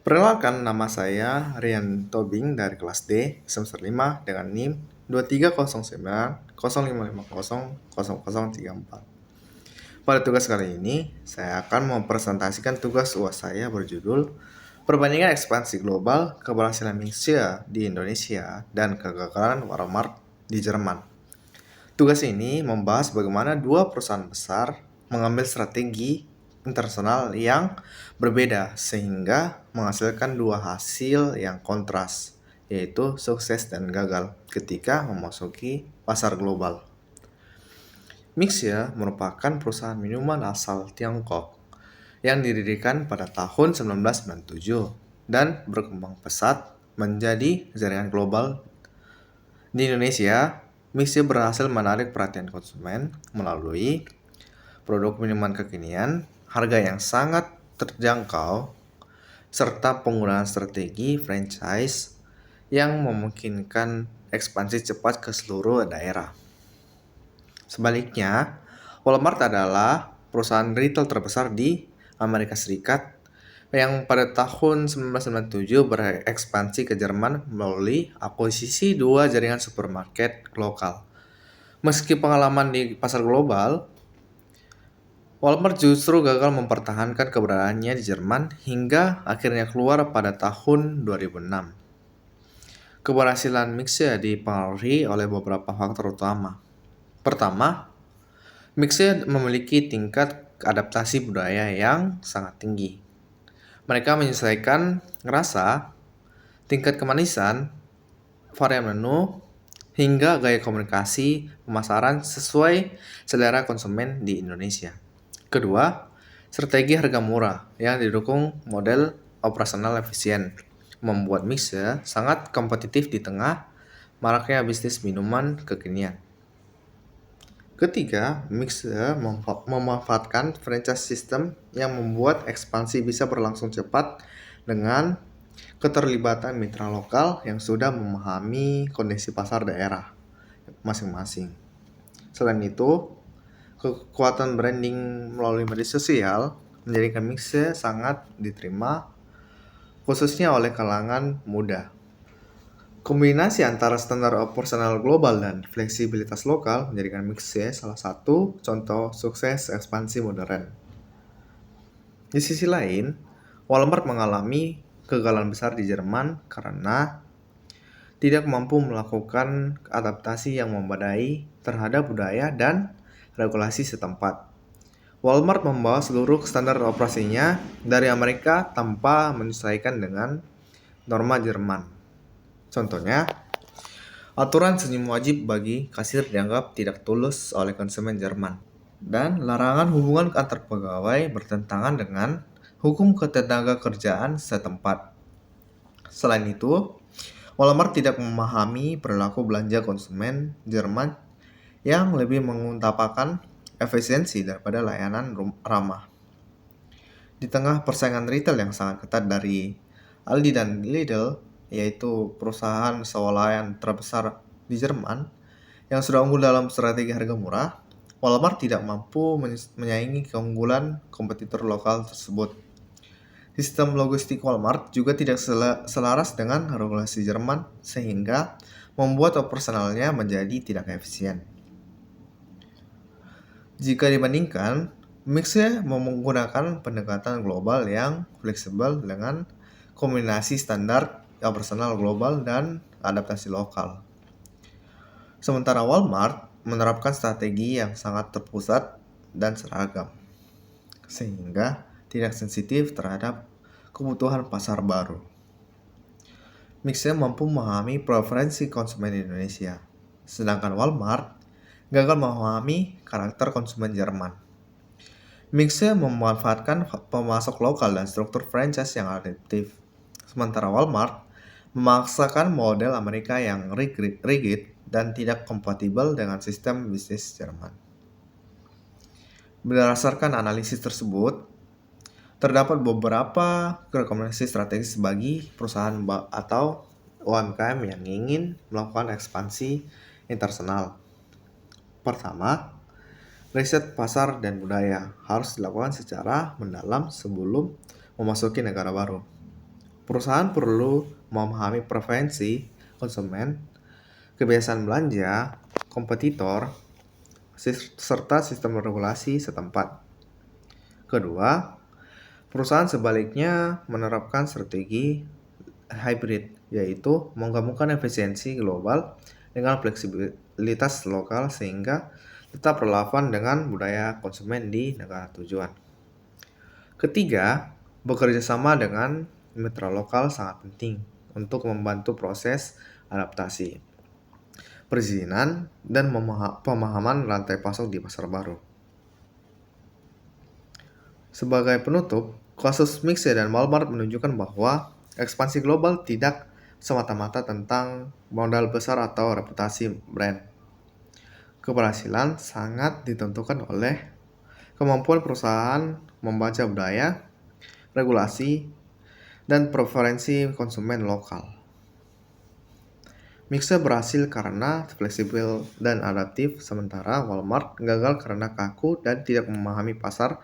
Perkenalkan, nama saya Rian Tobing dari kelas D semester 5 dengan NIM 230905500034. Pada tugas kali ini, saya akan mempresentasikan tugas UAS saya berjudul Perbandingan Ekspansi Global, Keberhasilan Mingxia di Indonesia, dan Kegagalan Walmart di Jerman. Tugas ini membahas bagaimana dua perusahaan besar mengambil strategi internasional yang berbeda sehingga menghasilkan dua hasil yang kontras, yaitu sukses dan gagal ketika memasuki pasar global. Mixia merupakan perusahaan minuman asal Tiongkok yang didirikan pada tahun 1997 dan berkembang pesat menjadi jaringan global. Di Indonesia, Mixia berhasil menarik perhatian konsumen melalui produk minuman kekinian, harga yang sangat terjangkau, serta penggunaan strategi franchise yang memungkinkan ekspansi cepat ke seluruh daerah. Sebaliknya, Walmart adalah perusahaan retail terbesar di Amerika Serikat yang pada tahun 1997 berekspansi ke Jerman melalui akuisisi dua jaringan supermarket lokal. Meski pengalaman di pasar global, Walmart justru gagal mempertahankan keberadaannya di Jerman hingga akhirnya keluar pada tahun 2006. Keberhasilan Mixia dipengaruhi oleh beberapa faktor utama. Pertama, Mixia memiliki tingkat adaptasi budaya yang sangat tinggi. Mereka menyesuaikan rasa, tingkat kemanisan, varian menu, hingga gaya komunikasi pemasaran sesuai selera konsumen di Indonesia. Kedua, strategi harga murah yang didukung model operasional efisien membuat Mixia sangat kompetitif di tengah maraknya bisnis minuman kekinian. Ketiga, Mixia memanfaatkan franchise system yang membuat ekspansi bisa berlangsung cepat dengan keterlibatan mitra lokal yang sudah memahami kondisi pasar daerah masing-masing. Selain itu, kekuatan branding melalui media sosial menjadikan Mixia sangat diterima khususnya oleh kalangan muda. Kombinasi antara standar operasional global dan fleksibilitas lokal menjadikan Mixia salah satu contoh sukses ekspansi modern. Di sisi lain, Walmart mengalami kegagalan besar di Jerman karena tidak mampu melakukan adaptasi yang memadai terhadap budaya dan regulasi setempat. Walmart membawa seluruh standar operasinya dari Amerika tanpa menyesuaikan dengan norma Jerman. Contohnya, aturan senyum wajib bagi kasir dianggap tidak tulus oleh konsumen Jerman, dan larangan hubungan antar pegawai bertentangan dengan hukum ketenaga kerjaan setempat. Selain itu, Walmart tidak memahami perilaku belanja konsumen Jerman yang lebih mengutamakan efisiensi daripada layanan ramah. Di tengah persaingan retail yang sangat ketat dari Aldi dan Lidl, yaitu perusahaan swalayan terbesar di Jerman yang sudah unggul dalam strategi harga murah, Walmart tidak mampu menyaingi keunggulan kompetitor lokal tersebut. Sistem logistik Walmart juga tidak selaras dengan regulasi Jerman sehingga membuat operasionalnya menjadi tidak efisien. Jika dibandingkan, Mixia menggunakan pendekatan global yang fleksibel dengan kombinasi standar operasional global dan adaptasi lokal. Sementara Walmart menerapkan strategi yang sangat terpusat dan seragam, sehingga tidak sensitif terhadap kebutuhan pasar baru. Mixia mampu memahami preferensi konsumen Indonesia, sedangkan Walmart gagal memahami karakter konsumen Jerman. Mixia memanfaatkan pemasok lokal dan struktur franchise yang adaptif, sementara Walmart memaksakan model Amerika yang rigid dan tidak kompatibel dengan sistem bisnis Jerman. Berdasarkan analisis tersebut, terdapat beberapa rekomendasi strategis bagi perusahaan atau UMKM yang ingin melakukan ekspansi internasional. Pertama, riset pasar dan budaya harus dilakukan secara mendalam sebelum memasuki negara baru. Perusahaan perlu memahami preferensi konsumen, kebiasaan belanja, kompetitor, serta sistem regulasi setempat. Kedua, perusahaan sebaliknya menerapkan strategi hybrid, yaitu menggabungkan efisiensi global dengan fleksibilitas lokal sehingga tetap relevan dengan budaya konsumen di negara tujuan. Ketiga, bekerja sama dengan mitra lokal sangat penting untuk membantu proses adaptasi, perizinan, dan pemahaman rantai pasok di pasar baru. Sebagai penutup, kasus Mixe dan Walmart menunjukkan bahwa ekspansi global tidak semata-mata tentang modal besar atau reputasi brand. Keberhasilan sangat ditentukan oleh kemampuan perusahaan membaca budaya, regulasi, dan preferensi konsumen lokal. Mixe berhasil karena fleksibel dan adaptif, sementara Walmart gagal karena kaku dan tidak memahami pasar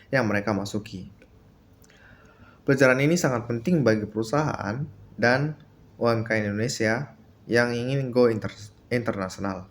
yang mereka masuki. Pelajaran ini sangat penting bagi perusahaan dan UMKM Indonesia yang ingin go internasional.